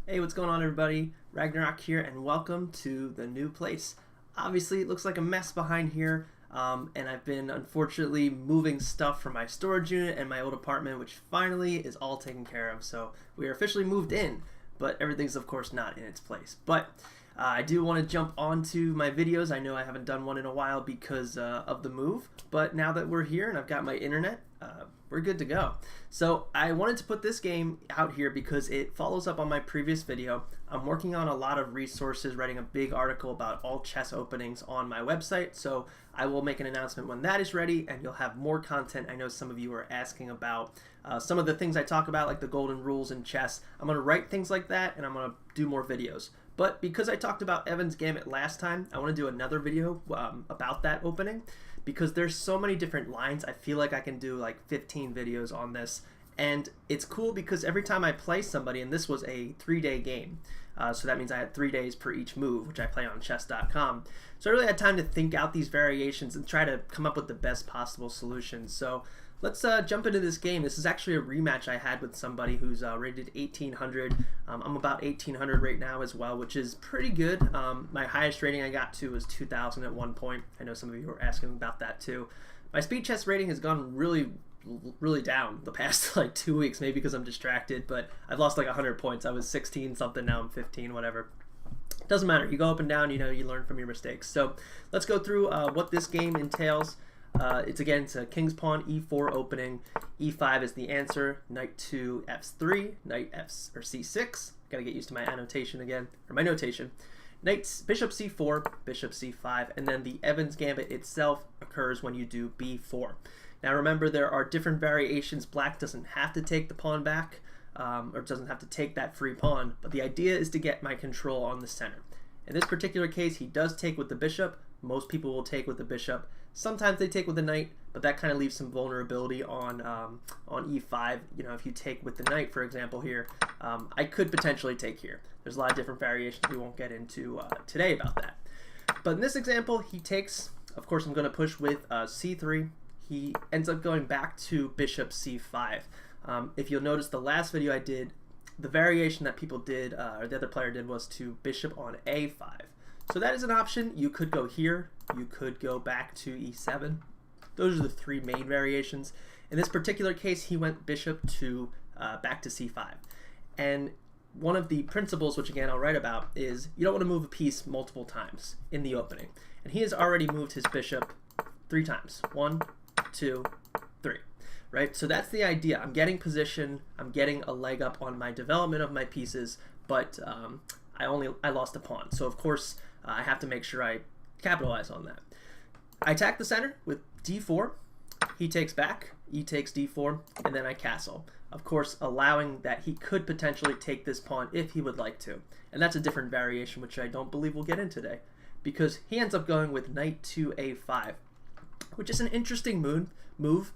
Hey, what's going on everybody? Ragnarok here and welcome to the new place. Obviously it looks like a mess behind here and I've been unfortunately moving stuff from my storage unit and my old apartment, which finally is all taken care of. So we are officially moved in, but everything's of course not in its place. But I do want to jump onto my videos. I know I haven't done one in a while because of the move, but now that we're here and I've got my internet, we're good to go. So I wanted to put this game out here because it follows up on my previous video. I'm working on a lot of resources, writing a big article about all chess openings on my website, so I will make an announcement when that is ready and you'll have more content. I know some of you are asking about some of the things I talk about, like the golden rules in chess. I'm going to write things like that and I'm going to do more videos. But because I talked about Evan's Gambit last time, I want to do another video about that opening because there's so many different lines. I feel like I can do like 15 videos on this, and it's cool because every time I play somebody, and this was a 3-day game, so that means I had 3 days per each move, which I play on chess.com. So I really had time to think out these variations and try to come up with the best possible solutions. So let's jump into this game. This is actually a rematch I had with somebody who's rated 1800. I'm about 1800 right now as well, which is pretty good. My highest rating I got to was 2000 at one point. I know some of you were asking about that too. My speed chess rating has gone really down the past like 2 weeks, maybe because I'm distracted, but I've lost like 100 points. I was 16 something, now I'm 15, whatever. Doesn't matter. You go up and down, you know, you learn from your mistakes. So let's go through what this game entails. It's a king's pawn e4 opening. e5 is the answer. Knight to f3, knight c6. Gotta get used to my annotation again, or my notation. Bishop c4, bishop c5, and then the Evans Gambit itself occurs when you do b4. Now remember, there are different variations. Black doesn't have to take the pawn back, or doesn't have to take that free pawn, but the idea is to get my control on the center. In this particular case, he does take with the bishop. Most people will take with the bishop. Sometimes they take with the knight, but that kind of leaves some vulnerability on e5. You know, if you take with the knight, for example, here, I could potentially take here. There's a lot of different variations we won't get into today about that. But in this example, he takes. Of course, I'm going to push with c3. He ends up going back to bishop c5. If you'll notice, the last video I did, the variation that people did, or the other player did, was to bishop on a5. So that is an option. You could go here. You could go back to e7. Those are the three main variations. In this particular case, he went bishop to back to c5. And one of the principles, which again I'll write about, is you don't want to move a piece multiple times in the opening. And he has already moved his bishop 3 times. 1, 2, 3. Right? So that's the idea. I'm getting position. I'm getting a leg up on my development of my pieces, but I lost a pawn. So of course I have to make sure I capitalize on that. I attack the center with d4. He takes back. He takes d4, and then I castle. Of course, allowing that he could potentially take this pawn if he would like to. And that's a different variation, which I don't believe we'll get in today, because he ends up going with knight to a5, which is an interesting move.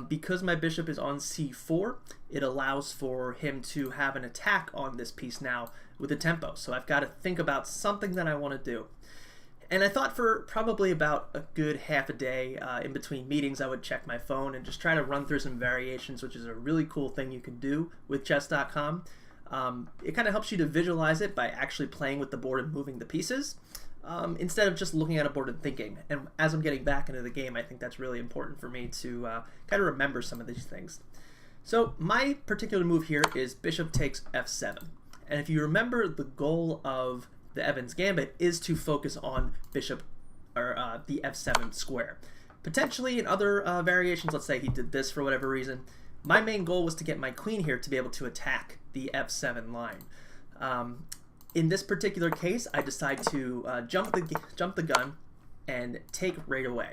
Because my bishop is on c4, it allows for him to have an attack on this piece now with a tempo. So I've got to think about something that I want to do. And I thought for probably about a good half a day in between meetings, I would check my phone and just try to run through some variations, which is a really cool thing you can do with chess.com. It kind of helps you to visualize it by actually playing with the board and moving the pieces, instead of just looking at a board and thinking. And as I'm getting back into the game, I think that's really important for me to kind of remember some of these things. So my particular move here is bishop takes f7. And if you remember, the goal of the Evans Gambit is to focus on bishop, or the f7 square. Potentially in other variations, let's say he did this for whatever reason, my main goal was to get my queen here to be able to attack the f7 line. In this particular case, I decide to jump the gun and take right away.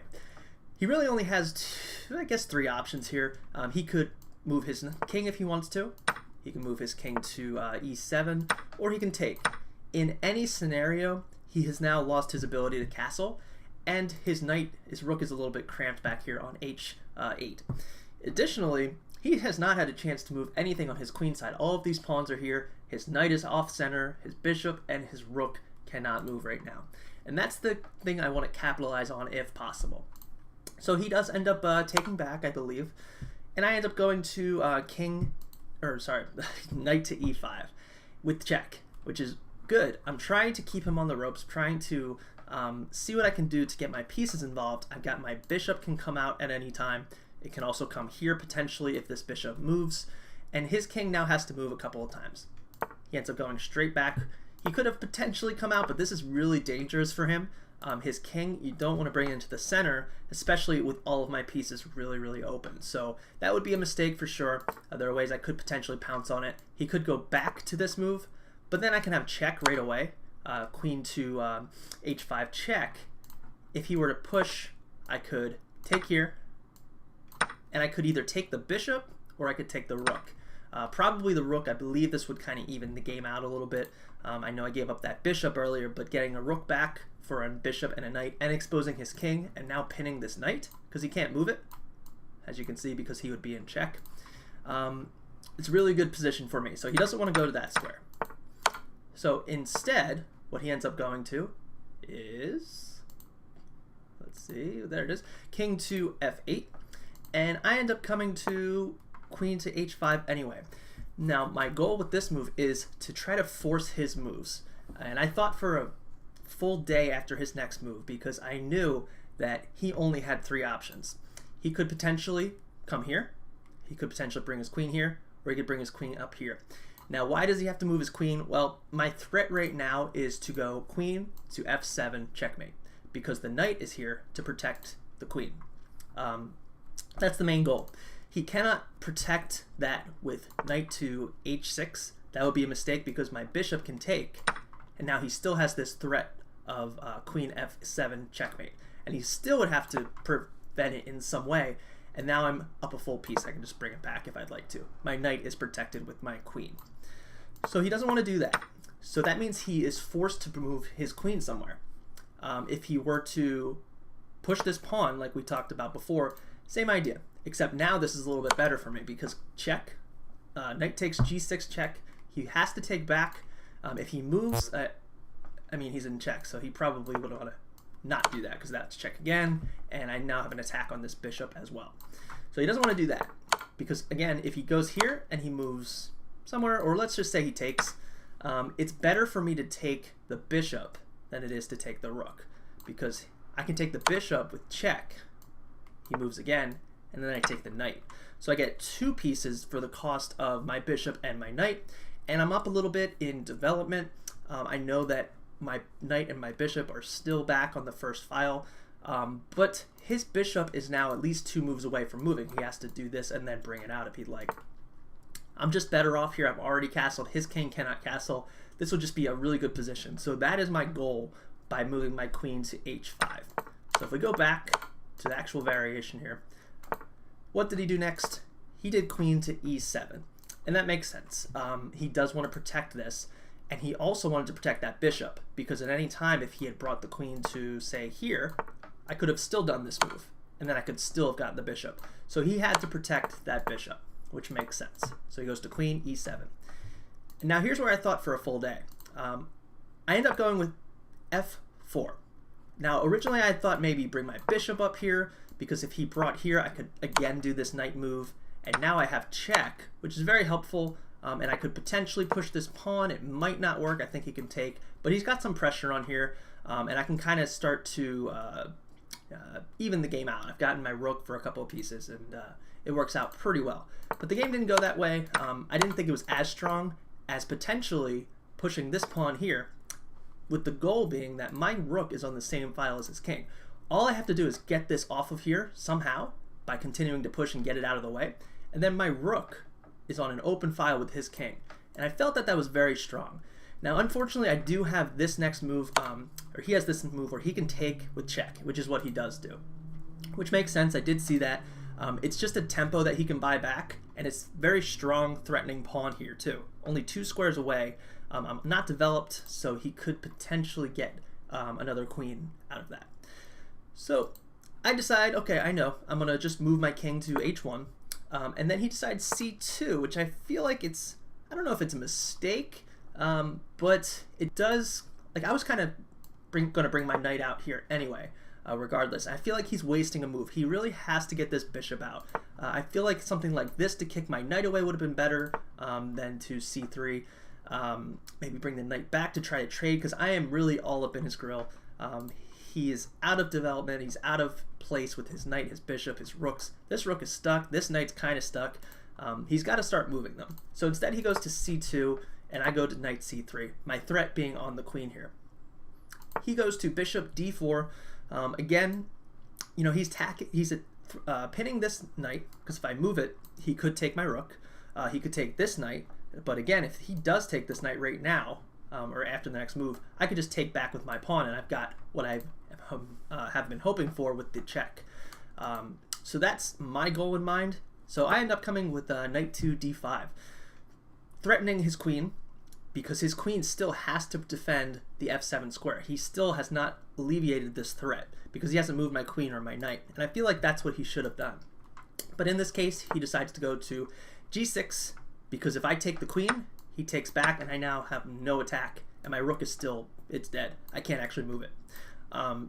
He really only has, I guess, 3 options here. He could move his king if he wants to. He can move his king to e7, or he can take. In any scenario, he has now lost his ability to castle, and his rook is a little bit cramped back here on h8. Additionally, he has not had a chance to move anything on his queen side. All of these pawns are here. His knight is off center, his bishop and his rook cannot move right now. And that's the thing I want to capitalize on if possible. So he does end up taking back, I believe, and I end up going to knight to e5. with check, which is good. I'm trying to keep him on the ropes, trying to see what I can do to get my pieces involved. I've got my bishop can come out at any time. It can also come here potentially if this bishop moves. And his king now has to move a couple of times. He ends up going straight back. He could have potentially come out, but this is really dangerous for him. His king, you don't want to bring into the center, especially with all of my pieces really, really open. So that would be a mistake for sure. There are ways I could potentially pounce on it. He could go back to this move, but then I can have check right away. Queen to h5 check. If he were to push, I could take here, and I could either take the bishop or I could take the rook. Probably the rook. I believe this would kind of even the game out a little bit. I know I gave up that bishop earlier, but getting a rook back for a bishop and a knight and exposing his king and now pinning this knight because he can't move it, as you can see, because he would be in check. It's a really good position for me. So he doesn't want to go to that square. So instead, what he ends up going to is, let's see, there it is, king to f8. And I end up coming to queen to h5 anyway. Now, my goal with this move is to try to force his moves. And I thought for a full day after his next move, because I knew that he only had 3 options. He could potentially come here, he could potentially bring his queen here, or he could bring his queen up here. Now, why does he have to move his queen? Well, my threat right now is to go queen to f7 checkmate, because the knight is here to protect the queen. That's the main goal. He cannot protect that with knight to h6. That would be a mistake because my bishop can take, and now he still has this threat of queen f7 checkmate, and he still would have to prevent it in some way. And now I'm up a full piece. I can just bring it back if I'd like to. My knight is protected with my queen. So he doesn't want to do that. So that means he is forced to move his queen somewhere. If he were to push this pawn like we talked about before, same idea. Except now this is a little bit better for me because check, knight takes g6 check. He has to take back. If he moves, I mean, he's in check, so he probably would want to not do that because that's check again, and I now have an attack on this bishop as well. So he doesn't want to do that because, again, if he goes here and he moves somewhere, or let's just say he takes, it's better for me to take the bishop than it is to take the rook because I can take the bishop with check. He moves again, and then I take the knight. So I get 2 pieces for the cost of my bishop and my knight, and I'm up a little bit in development. I know that my knight and my bishop are still back on the first file, but his bishop is now at least 2 moves away from moving. He has to do this and then bring it out if he'd like. I'm just better off here. I've already castled. His king cannot castle. This will just be a really good position. So that is my goal by moving my queen to h5. So if we go back to the actual variation here, what did he do next? He did queen to e7, and that makes sense. He does want to protect this, and he also wanted to protect that bishop because at any time if he had brought the queen to, say, here, I could have still done this move, and then I could still have gotten the bishop. So he had to protect that bishop, which makes sense. So he goes to queen e7. And now here's where I thought for a full day. I end up going with f4. Now originally I thought maybe bring my bishop up here because if he brought here I could again do this knight move, and now I have check, which is very helpful, and I could potentially push this pawn. It might not work. I think he can take, but he's got some pressure on here, and I can kind of start to even the game out. I've gotten my rook for a couple of pieces, and it works out pretty well. But the game didn't go that way. I didn't think it was as strong as potentially pushing this pawn here, with the goal being that my rook is on the same file as his king. All I have to do is get this off of here somehow by continuing to push and get it out of the way, and then my rook is on an open file with his king. And I felt that that was very strong. Now, unfortunately, I do have this next move, or he has this move where he can take with check, which is what he does do, which makes sense. I did see that. It's just a tempo that he can buy back, and it's very strong, threatening pawn here too. Only 2 squares away. I'm not developed, so he could potentially get another queen out of that. So I decide, okay, I know, I'm going to just move my king to h1, and then he decides c2, which I feel like it's, I don't know if it's a mistake, but it does, like I was kind of going to bring my knight out here anyway, regardless. I feel like he's wasting a move. He really has to get this bishop out. I feel like something like this to kick my knight away would have been better than to c3. Maybe bring the knight back to try to trade, because I am really all up in his grill. He is out of development. He's out of place with his knight, his bishop, his rooks. This rook is stuck. This knight's kind of stuck. He's got to start moving them. So instead he goes to c2, and I go to knight c3, my threat being on the queen here. He goes to bishop d4. Again, you know, he's pinning this knight, because if I move it, he could take my rook. He could take this knight, but again, if he does take this knight right now, or after the next move, I could just take back with my pawn, and I've got what I have been hoping for with the check. So that's my goal in mind. So I end up coming with knight to d5, threatening his queen, because his queen still has to defend the f7 square. He still has not alleviated this threat, because he hasn't moved my queen or my knight, and I feel like that's what he should have done. But in this case, he decides to go to g6, because if I take the queen, he takes back, and I now have no attack, and my rook is still, it's dead. I can't actually move it.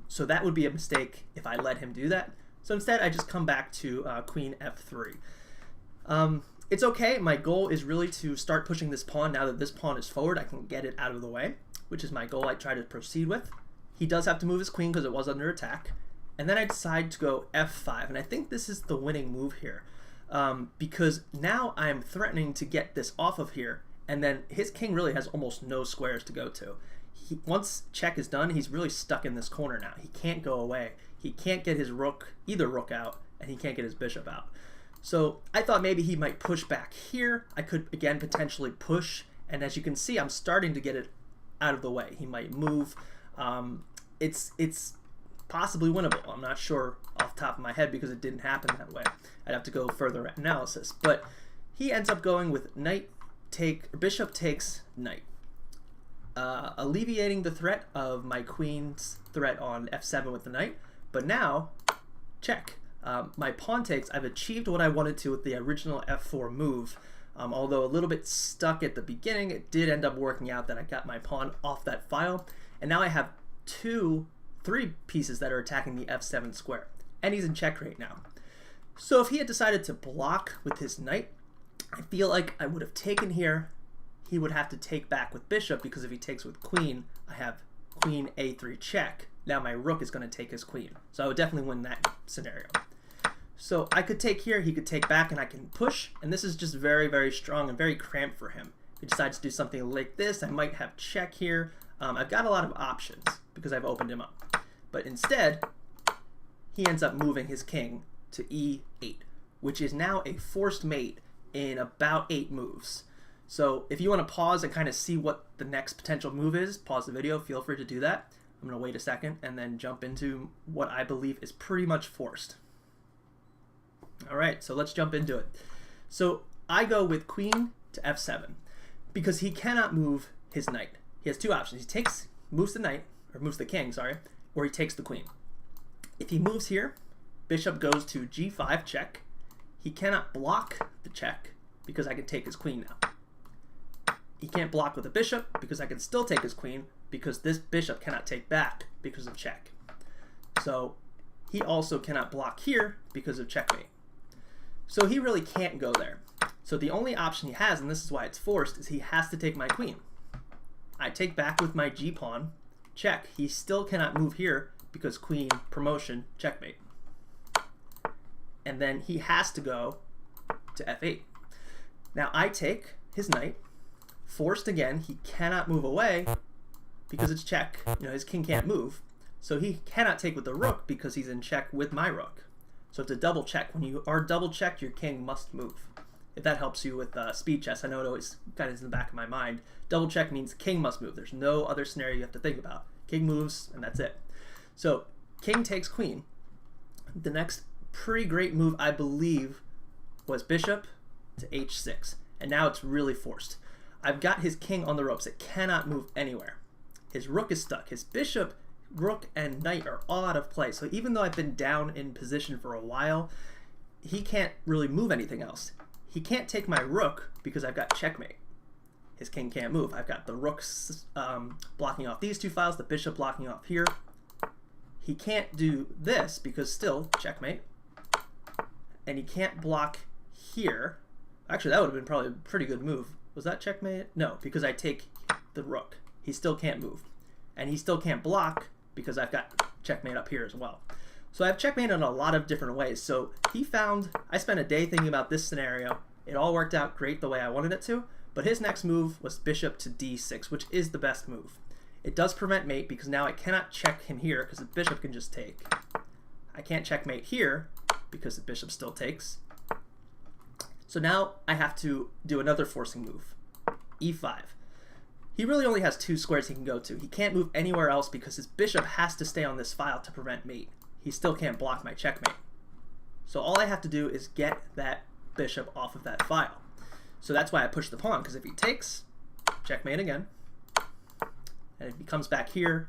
So that would be a mistake if I let him do that. So instead, I just come back to queen f3. It's okay. My goal is really to start pushing this pawn. Now that this pawn is forward, I can get it out of the way, which is my goal I try to proceed with. He does have to move his queen because it was under attack. And then I decide to go f5, and I think this is the winning move here, because now I'm threatening to get this off of here, and then his king really has almost no squares to go to. Once check is done, he's really stuck in this corner now. He can't go away. He can't get his rook, either rook out, and he can't get his bishop out. So I thought maybe he might push back here. I could, again, potentially push, and as you can see, I'm starting to get it out of the way. He might move. It's possibly winnable. I'm not sure off the top of my head because it didn't happen that way. I'd have to go further analysis. But he ends up going with knight take, or bishop takes knight, alleviating the threat of my queen's threat on f7 with the knight. But now, check. My pawn takes, I've achieved what I wanted to with the original f4 move. Although a little bit stuck at the beginning, it did end up working out that I got my pawn off that file. And now I have three pieces that are attacking the f7 square. And he's in check right now. So if he had decided to block with his knight, I feel like I would have taken here. He would have to take back with bishop, because if he takes with queen, I have queen a3 check. Now my rook is going to take his queen. So I would definitely win that scenario. So I could take here, he could take back, and I can push. And this is just very, very strong and very cramped for him. If he decides to do something like this, I might have check here. I've got a lot of options because I've opened him up. But instead, he ends up moving his king to e8, which is now a forced mate in about 8 moves. So if you want to pause and kind of see what the next potential move is, pause the video, feel free to do that. I'm going to wait a second and then jump into what I believe is pretty much forced. All right, so let's jump into it. So I go with queen to f7 because he cannot move his knight. He has 2 options. He moves the knight, or moves the king, sorry, or he takes the queen. If he moves here, bishop goes to g5 check. He cannot block the check because I can take his queen now. He can't block with a bishop because I can still take his queen, because this bishop cannot take back because of check. So he also cannot block here because of checkmate. So he really can't go there. So the only option he has, and this is why it's forced, is he has to take my queen. I take back with my g-pawn, check. He still cannot move here because queen, promotion, checkmate. And then he has to go to f8. Now I take his knight, forced again. He cannot move away because it's check. You know, his king can't move. So he cannot take with the rook because he's in check with my rook. So it's a double check. When you are double checked, your king must move. If that helps you with speed chess, I know it always kind of is in the back of my mind. Double check means king must move. There's no other scenario you have to think about. King moves, and that's it. So king takes queen. The next pretty great move, I believe, was bishop to h6. And now it's really forced. I've got his king on the ropes. It cannot move anywhere. His rook is stuck. His bishop, rook, and knight are all out of play. So even though I've been down in position for a while, he can't really move anything else. He can't take my rook because I've got checkmate. His king can't move. I've got the rooks blocking off these 2 files, the bishop blocking off here. He can't do this because still checkmate. And he can't block here. Actually, that would have been probably a pretty good move. Was that checkmate? No, because I take the rook. He still can't move. And he still can't block because I've got checkmate up here as well. So I've checkmated in a lot of different ways. So he found, I spent a day thinking about this scenario. It all worked out great the way I wanted it to, but his next move was bishop to d6, which is the best move. It does prevent mate because now I cannot check him here because the bishop can just take. I can't checkmate here because the bishop still takes. So now I have to do another forcing move, e5. He really only has 2 squares he can go to. He can't move anywhere else because his bishop has to stay on this file to prevent mate. He still can't block my checkmate. So all I have to do is get that bishop off of that file. So that's why I push the pawn, because if he takes, checkmate again. And if he comes back here,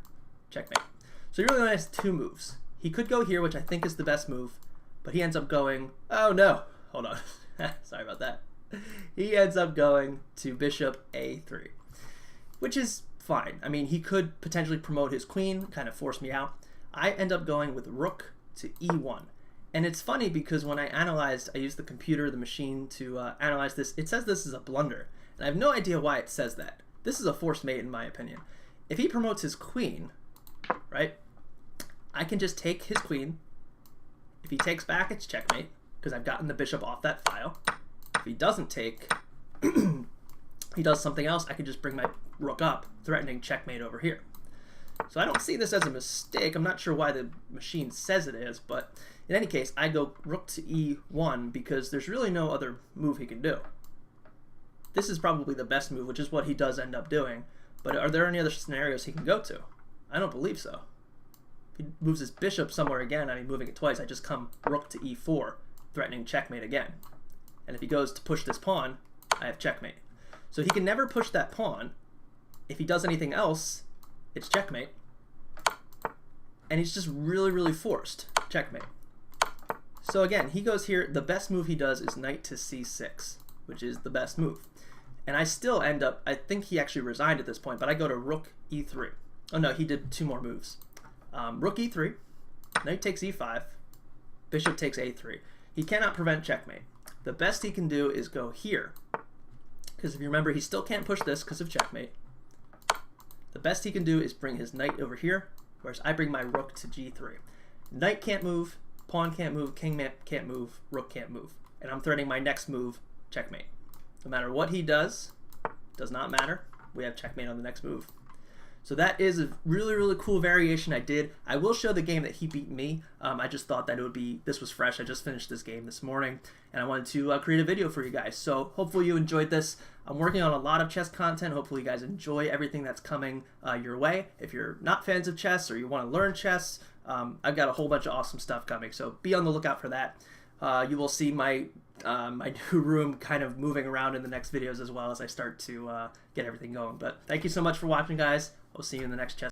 checkmate. So he really only has 2 moves. He could go here, which I think is the best move, but he ends up going, oh no, hold on. Sorry about that. He ends up going to bishop a3, which is fine. I mean, he could potentially promote his queen, kind of force me out. I end up going with rook to e1. And it's funny because when I analyzed, I used the computer, the machine to analyze this, it says this is a blunder. And I have no idea why it says that. This is a forced mate in my opinion. If he promotes his queen, right, I can just take his queen. If he takes back, it's checkmate because I've gotten the bishop off that file. If he doesn't take, he does something else, I can just bring my rook up, threatening checkmate over here. So I don't see this as a mistake. I'm not sure why the machine says it is, but in any case, I go rook to e1 because there's really no other move he can do. This is probably the best move, which is what he does end up doing. But are there any other scenarios he can go to? I don't believe so. If he moves his bishop somewhere again, I mean moving it twice, I just come rook to e4, threatening checkmate again. And if he goes to push this pawn, I have checkmate. So he can never push that pawn. If he does anything else, it's checkmate. And he's just really, really forced. Checkmate. So again, he goes here. The best move he does is knight to c6, which is the best move. And I still end up, I think he actually resigned at this point, but I go to rook e3. Oh no, he did 2 more moves. Rook e3, knight takes e5, bishop takes a3. He cannot prevent checkmate. The best he can do is go here. Because if you remember, he still can't push this because of checkmate. The best he can do is bring his knight over here, whereas I bring my rook to g3. Knight can't move, pawn can't move, king can't move, rook can't move. And I'm threatening my next move, checkmate. No matter what he does not matter. We have checkmate on the next move. So that is a really, really cool variation I did. I will show the game that he beat me. I just thought that this was fresh. I just finished this game this morning, and I wanted to create a video for you guys. So hopefully you enjoyed this. I'm working on a lot of chess content. Hopefully you guys enjoy everything that's coming your way. If you're not fans of chess or you want to learn chess, I've got a whole bunch of awesome stuff coming. So be on the lookout for that. You will see my my new room kind of moving around in the next videos as well as I start to get everything going. But thank you so much for watching, guys. I'll see you in the next chess.